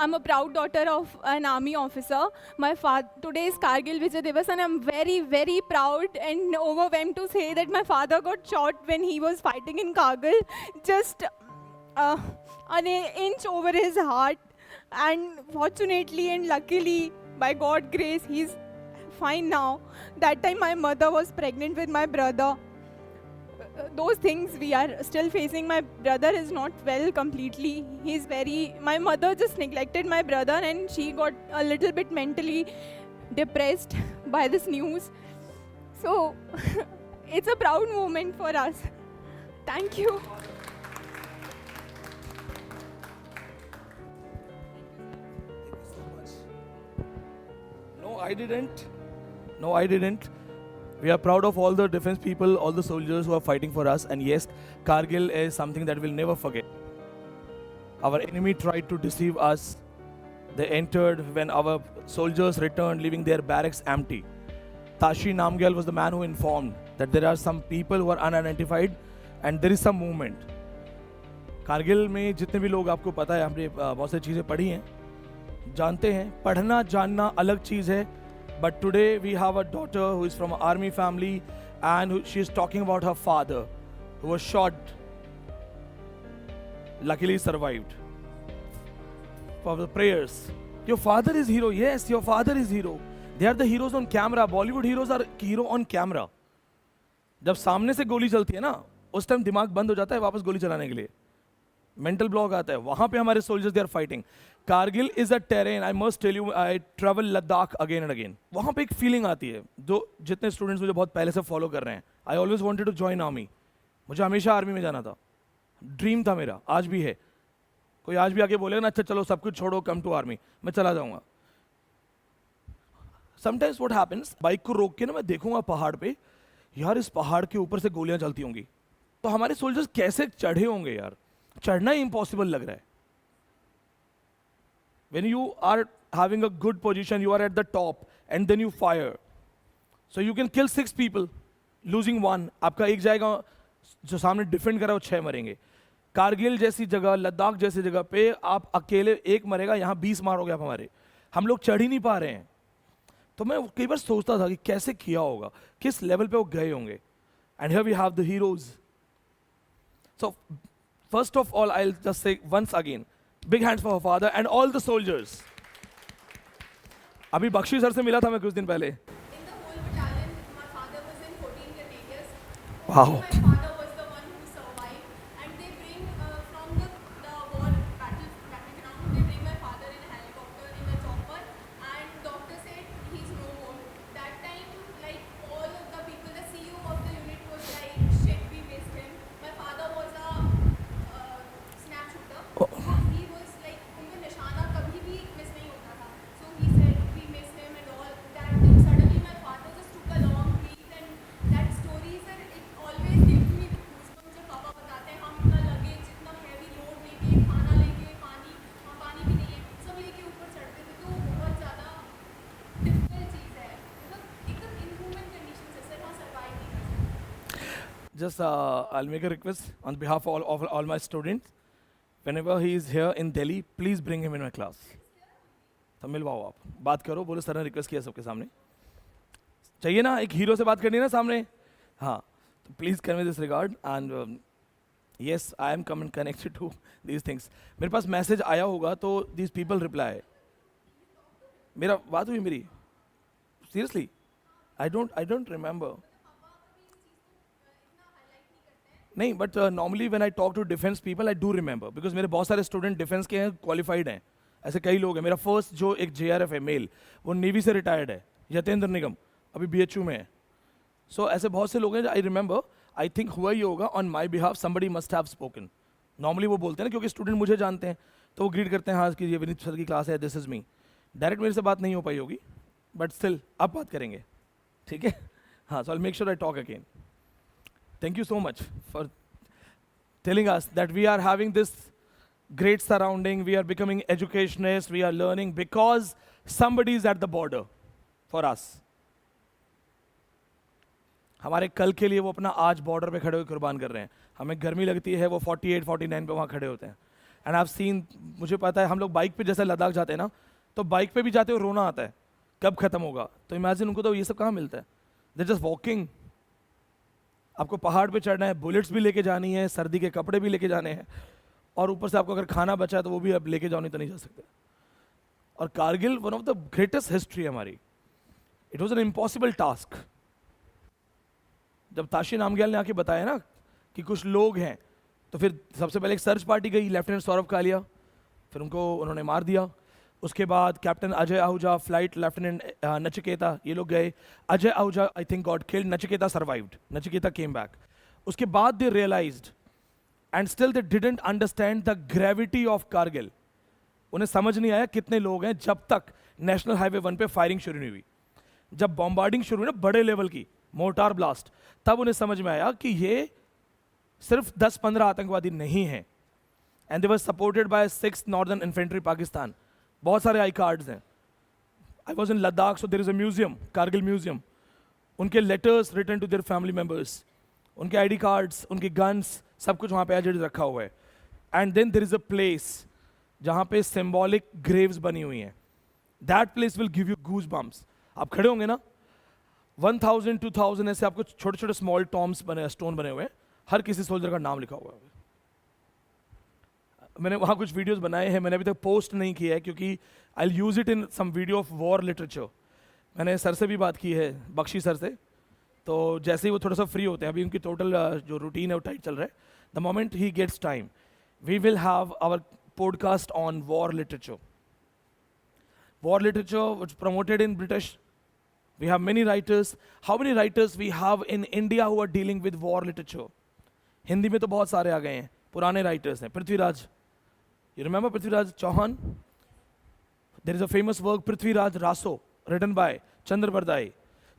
I'm a proud daughter of an army officer. My father, today is Kargil Vijay Divas, and I'm very, very proud and overwhelmed to say that my father got shot when he was fighting in Kargil, just uh, an inch over his heart. And fortunately and luckily, by God's grace, he's fine now. That time, my mother was pregnant with my brother. Those things we are still facing. My brother is not well completely. He's very, my mother just neglected my brother and she got a little bit mentally depressed by this news. So it's a proud moment for us. Thank you. No, I didn't. No, I didn't. We are proud of all the defense people, all the soldiers who are fighting for us. And yes, Kargil is something that we'll never forget. Our enemy tried to deceive us. They entered when our soldiers returned, leaving their barracks empty. Tashi Namgyal was the man who informed that there are some people who are unidentified and there is some movement. Kargil में जितने भी लोग आपको पता है, हमने बहुत सारी चीज़ें पढ़ी हैं, जानते हैं. पढ़ना जानना अलग चीज़ है. But today we have a daughter who is from an army family and she is talking about her father who was shot. Luckily survived. For the prayers. Your father is hero. Yes, your father is hero. They are the heroes on camera. Bollywood heroes are hero on camera. जब सामने से गोली चलती है ना, उस time दिमाग बंद हो जाता है वापस गोली चलाने के लिए. मेंटल ब्लॉक आता है. वहां पे हमारे soldiers they are fighting. Kargil is a terrain. I must tell you, I travel Ladakh again and again. वहां पे एक फीलिंग आती है. जो जितने स्टूडेंट्स मुझे बहुत पहले से फॉलो कर रहे हैं, I always wanted to join army. मुझे हमेशा आर्मी में जाना था, ड्रीम था मेरा, आज भी है. कोई आज भी आके बोलेगा ना, अच्छा चलो सब कुछ छोड़ो, कम टू आर्मी, मैं चला जाऊंगा. समटाइम्स व्हाट हैपेंस, बाइक को रोक के ना मैं देखूंगा पहाड़ पे, यार इस पहाड़ के ऊपर से गोलियां चलती होंगी, तो हमारे सोल्जर्स कैसे चढ़े होंगे यार. चढ़ना ही इम्पॉसिबल लग रहा है. When you are having a good position, you are at the top, and then you fire. So you can kill 6 people, losing 1. आपका एक जाएगा, जो सामने डिफेंड कर रहा है वो 6 मरेंगे. कारगिल जैसी जगह, लद्दाख जैसी जगह पे आप अकेले एक मरेगा, यहाँ 20 मारोगे आप हमारे. हम लोग चढ़ ही नहीं पा रहे हैं. तो मैं कई बार सोचता था कि कैसे किया होगा, किस लेवल पे वो गए होंगे. And here we have the heroes. So first of all, I'll just say once again, big hands for her father and all the soldiers. अभी बख्शी सर से मिला था मैं कुछ दिन पहले. In the whole battalion, my father was in 14 grenadiers. Wow. My father was the one who survived, and they bring from the war battleground. They bring my father in a helicopter, in a chopper, and doctor said he's no more. That time, like all of the people, the CEO of the unit was like, shit, we missed him. My father was a snap shooter. So he was like, उनको निशाना कभी भी miss नहीं होता था. So he said we missed him and all that. Then suddenly my father just took a long breath, and that story sir, it always gives me goosebumps. जब पापा बताते हैं हम इतना लगेज, इतना heavy load लेके, खाना लेके, पानी भी नहीं है, सब लेके ऊपर चढ़ते थे. तो बहुत ज़्यादा difficult चीज़ है. मतलब एकदम inhuman conditions है सर, वहाँ survive नहीं कर सकते. Just I'll make a request on behalf of all my students. Whenever he is here in Delhi, please bring him in my class. तो मिलवाओ आप, बात करो, बोलो सर ने रिक्वेस्ट किया सबके सामने. चाहिए ना, एक हीरो से बात करनी है ना सामने. हाँ, तो please convey this regard. And yes, I am coming connected to these things. मेरे पास मैसेज आया होगा तो दीज पीपल रिप्लाई. मेरा बात हुई मेरी, सीरियसली आई डोंट रिमेंबर. नहीं, but normally when I talk to defence people I do remember, because मेरे बहुत सारे स्टूडेंट डिफेंस के हैं, क्वालिफाइड हैं. ऐसे कई लोग हैं. मेरा फर्स्ट जो एक JRF है मेल, वो नेवी से रिटायर्ड है, यतेंद्र निगम, अभी BHU में है. सो ऐसे बहुत से लोग हैं. आई रिमेंबर, आई थिंक हुआ ही होगा on my behalf, somebody must have spoken. Normally वो बोलते हैं ना, क्योंकि स्टूडेंट मुझे जानते हैं, तो वो ग्रीट करते हैं, हाँ कि ये विनीत सर की क्लास है, दिस इज मी. डायरेक्ट मेरे से बात नहीं हो पाई होगी, बट स्टिल अब बात करेंगे, ठीक है. हाँ, so I make sure I talk again. Thank you so much for telling us that we are having this great surrounding, we are becoming educationists, we are learning because somebody is at the border for us. हमारे कल के लिए वो अपना आज border पे खड़े हुए कुर्बान कर रहे हैं. हमें गर्मी लगती है, वो 48, 49 पे वहाँ खड़े होते हैं. एंड आई सीन, मुझे पता है हम लोग बाइक पे जैसे लद्दाख जाते हैं ना, तो बाइक पे भी जाते हो रोना आता है कब खत्म होगा। तो इमेजिन उनको तो ये सब कहाँ मिलता है, दे जस्ट वॉकिंग। आपको पहाड़ पे चढ़ना है, बुलेट्स भी लेके जानी है, सर्दी के कपड़े भी लेके जाने हैं, और ऊपर से आपको अगर खाना बचा है तो वो भी अब लेके जाओ, नहीं तो नहीं जा सकते। और Kargil one of the greatest history है हमारी, it was an impossible task. जब ताशी नामग्याल ने आके बताया ना कि कुछ लोग हैं, तो फिर सबसे पहले एक सर्च पार्टी गई, लेफ्टिनेंट सौरभ कालिया, फिर उनको उन्होंने मार दिया। उसके बाद captain Ajay Ahuja, flight lieutenant Nachiketa, ये लोग गए। Ajay Ahuja I think got killed, Nachiketa survived, Nachiketa came back. उसके बाद they realized and still they didn't understand the gravity of Kargil. उन्हें समझ नहीं आया कितने लोग हैं, जब तक नेशनल हाईवे 1 पे फायरिंग शुरू नहीं हुई। जब बॉम्बार्डिंग शुरू हुई ना बड़े लेवल की, मोर्टार ब्लास्ट, तब उन्हें समझ में आया कि ये सिर्फ 10-15 आतंकवादी नहीं हैं। And they were supported by 6th northern infantry Pakistan. बहुत सारे आई कार्ड्स हैं। I was in Ladakh, so there is a museum, Kargil museum. उनके letters written to their family members, उनके आईडी कार्ड्स, उनकी गन्स, सब कुछ वहाँ पे एज रखा हुआ है। And then there is a place जहाँ पे सिंबॉलिक ग्रेव्स बनी हुई हैं। That place will give you goose bumps. आप खड़े होंगे ना, 1000-2000 ऐसे आपको छोटे छोटे स्मॉल टॉम्स बने, स्टोन बने हुए हैं, हर किसी सोल्जर का नाम लिखा हुआ है। मैंने वहाँ कुछ वीडियोस बनाए हैं, मैंने अभी तक पोस्ट नहीं किया है क्योंकि I use it in some video of war literature. मैंने सर से भी बात की है, बख्शी सर से, तो जैसे ही वो थोड़ा सा फ्री होते हैं, अभी उनकी टोटल जो रूटीन है वो टाइट चल रहा है, the moment he gets time we will have our podcast on war literature. War literature was promoted in British. We have many writers. How many writers we have in India who are dealing with war literature? Hindi में तो बहुत सारे आ गए हैं, पुराने writers हैं। Prithviraj, you remember Prithviraj Chauhan? There is a famous work Prithviraj Raso written by Chand Bardai.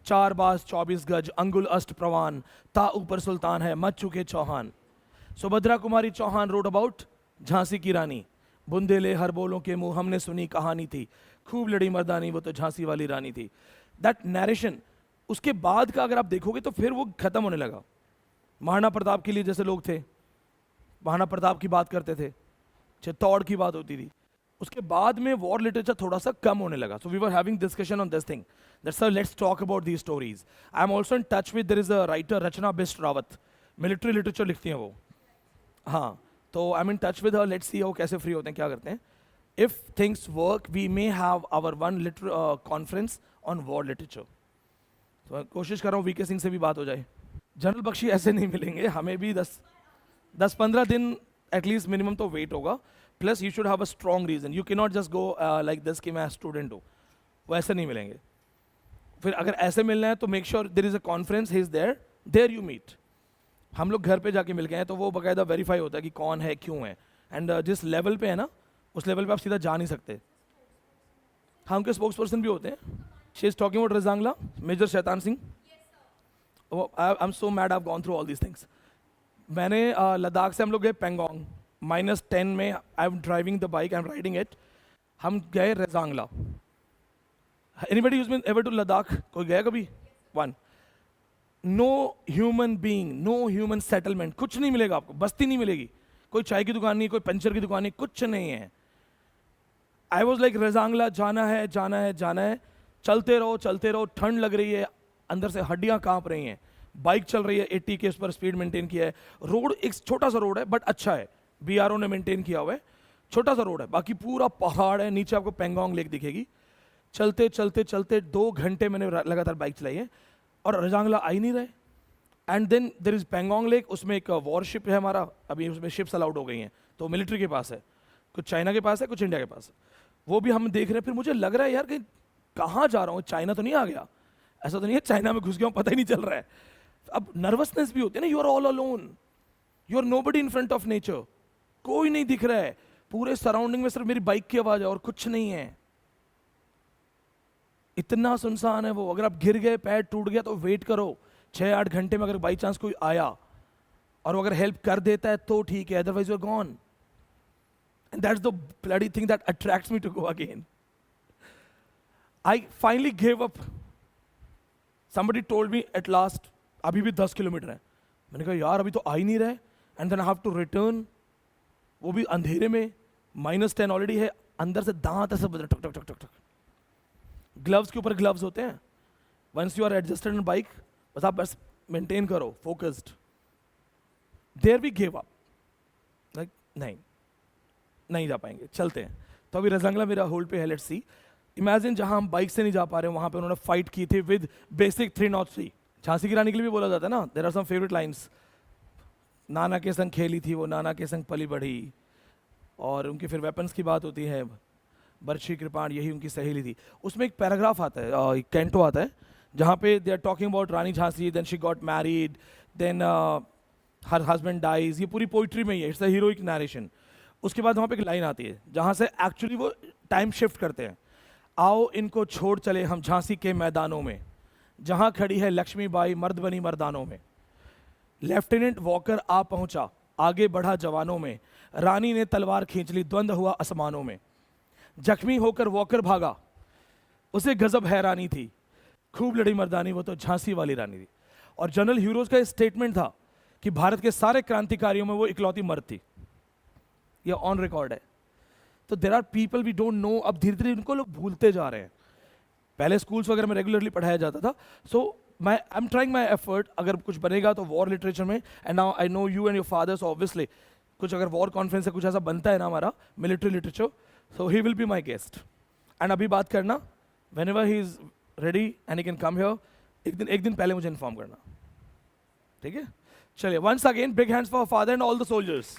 4 बास 24 गज, अंगुल अष्ट प्रवान, ता ऊपर सुल्तान है, मच चुके चौहान। सुभद्रा कुमारी चौहान wrote about झांसी की रानी। बुंदेले हर बोलों के मुंह, हमने सुनी कहानी थी, खूब लड़ी मर्दानी, वो तो झांसी वाली रानी थी। दैट नैरेशन, उसके बाद का अगर आप देखोगे तो फिर वो खत्म होने लगा। महाराणा प्रताप के लिए जैसे लोग थे, महाराणा प्रताप की बात करते थे, चित्तौड़ की बात होती थी, उसके बाद में वॉर लिटरेचर थोड़ा सा कम होने लगा। So we were having discussion on this thing that sir let's talk about these stories. I am also in touch with, there is a writer Rachna Bisht Rawat, military literature लिखती हैं वो। हाँ, तो I am in touch with her, let's see वो कैसे free होते हैं, क्या करते हैं। If things work, we may have our one conference on war literature. तो कोशिश कर रहा हूँ वीके सिंह से भी बात हो जाए। जनरल बख्शी ऐसे नहीं मिलेंगे, हमें भी 10-15 दिन एटलीस्ट मिनिमम तो वेट होगा। Plus you should have a strong reason, you can not just go like this कि मैं स्टूडेंट हूँ, वो ऐसे नहीं मिलेंगे। फिर अगर ऐसे मिलना है तो make sure there is a conference, he is there you meet. हम लोग घर पे जाके मिल गए हैं तो वो बाकायदा वेरीफाई होता है कि कौन है, क्यों है, एंड जिस लेवल पे है ना उस लेवल पे आप सीधा जा नहीं सकते। हाँ, उनके स्पोक्स पर्सन भी होते हैं। She is talking about Rezang La, major Shaitan Singh. I am so mad, I have gone through all these things. मैंने लद्दाख से हम लोग गए पेंगोंग, -10 में I am driving the bike, I am riding it, हम गए Rezang La. Anybody use been ever to Ladakh? कोई गया कभी? One. No human being, no human settlement, कुछ नहीं मिलेगा आपको, बस्ती नहीं मिलेगी, कोई चाय की दुकान नहीं, कोई पंचर की दुकान नहीं, कुछ नहीं है। आई वॉज लाइक रजांगला जाना है, जाना है, जाना है। चलते रहो, ठंड लग रही है, अंदर से हड्डियां कांप रही हैं, बाइक चल रही है 80 के उस पर स्पीड मेंटेन किया है। रोड एक छोटा सा रोड है बट अच्छा है, बीआरओ ने मेंटेन किया हुआ है, छोटा सा रोड है, बाकी पूरा पहाड़ है, नीचे आपको पेंगोंग लेक दिखेगी। चलते 2 घंटे मैंने लगातार बाइक चलाई है और रजांगला आ ही नहीं रहे। And then there is Pangong lake, उसमें एक वॉरशिप है हमारा, अभी उसमें शिप्स अलाउड हो गई हैं, तो मिलिट्री के पास है, कुछ चाइना के पास है, कुछ इंडिया के पास है, वो भी हम देख रहे हैं। फिर मुझे लग रहा है यार कि कहाँ जा रहा हूँ, चाइना तो नहीं आ गया, ऐसा तो नहीं है चाइना में घुस गया हूँ, पता ही नहीं चल रहा है। अब नर्वसनेस भी होती है ना, you are all alone, you are nobody in front of nature, कोई नहीं दिख रहा है, पूरे सराउंडिंग में सिर्फ मेरी बाइक की आवाज है और कुछ नहीं है, इतना सुनसान है वो। अगर आप गिर गए, पैर टूट गया तो वेट करो 6-8 घंटे में, अगर बाई चांस कोई आया और अगर हेल्प कर देता है तो ठीक है, otherwise you are gone. And that's the bloody thing that attracts me to go again. I finally give up. Somebody told me at last, अभी भी 10 किलोमीटर है। मैंने कहा यार अभी तो आ ही नहीं रहे, and then I have to return. वो भी अंधेरे में, -10 ऑलरेडी है, अंदर से दांत ऐसे बज रहे टक टक टक टक टक। ग्लव्स के ऊपर ग्लव्स होते हैं। Once you are adjusted in bike, बस आप बस मेंटेन करो focused. There we give up, like नहीं जा पाएंगे, चलते हैं। तो अभी रजंगला मेरा होल्ड पे है, लेट्स सी। इमेजिन जहां हम बाइक से नहीं जा पा रहे, वहां पे उन्होंने फाइट की थी विद बेसिक 303। झांसी की रानी के लिए भी बोला जाता है ना, there are some favourite lines. नाना के संग खेली थी वो, नाना के संग पली बढ़ी, और उनके फिर वेपन्स की बात होती है, बर्छी कृपाण यही उनकी सहेली थी। उसमें एक पैराग्राफ आता है, एक कैंटो आता है, जहाँ पे they are talking about Rani Jhansi, then she got married, then her husband dies. ये पूरी पोइट्री में ही है, इट्स अ हीरोइक नरेशन। उसके बाद वहाँ पे एक लाइन आती है जहाँ से एक्चुअली वो टाइम शिफ्ट करते हैं। आओ इनको छोड़ चले हम झांसी के मैदानों में, जहाँ खड़ी है लक्ष्मीबाई मर्द बनी मर्दानों में। लेफ्टिनेंट वॉकर आ पहुंचा, आगे बढ़ा जवानों में, रानी ने तलवार खींच ली, द्वंद हुआ आसमानों में। जख्मी होकर वॉकर भागा, उसे गजब हैरानी थी, खूब लड़ी मर्दानी, वो तो झांसी वाली रानी थी। और जनरल ह्यूरोज का स्टेटमेंट था कि भारत के सारे क्रांतिकारियों में वो इकलौती मर्द थी। ये ऑन रिकॉर्ड है। तो there are people we don't know, अब धीरे धीरे इनको लोग भूलते जा रहे हैं। पहले स्कूल्स वगैरह में रेगुलरली पढ़ाया जाता था। So I am trying my effort, अगर कुछ बनेगा तो वॉर लिटरेचर में। And now I know you and your fathers obviously, कुछ अगर वॉर कॉन्फ्रेंस से कुछ ऐसा बनता है ना हमारा military literature, so he will be my guest. And अभी बात करना, whenever he is ready and he can come here, एक दिन पहले मुझे इन्फॉर्म करना, ठीक है? चलिए, once again big hands for father and all the soldiers.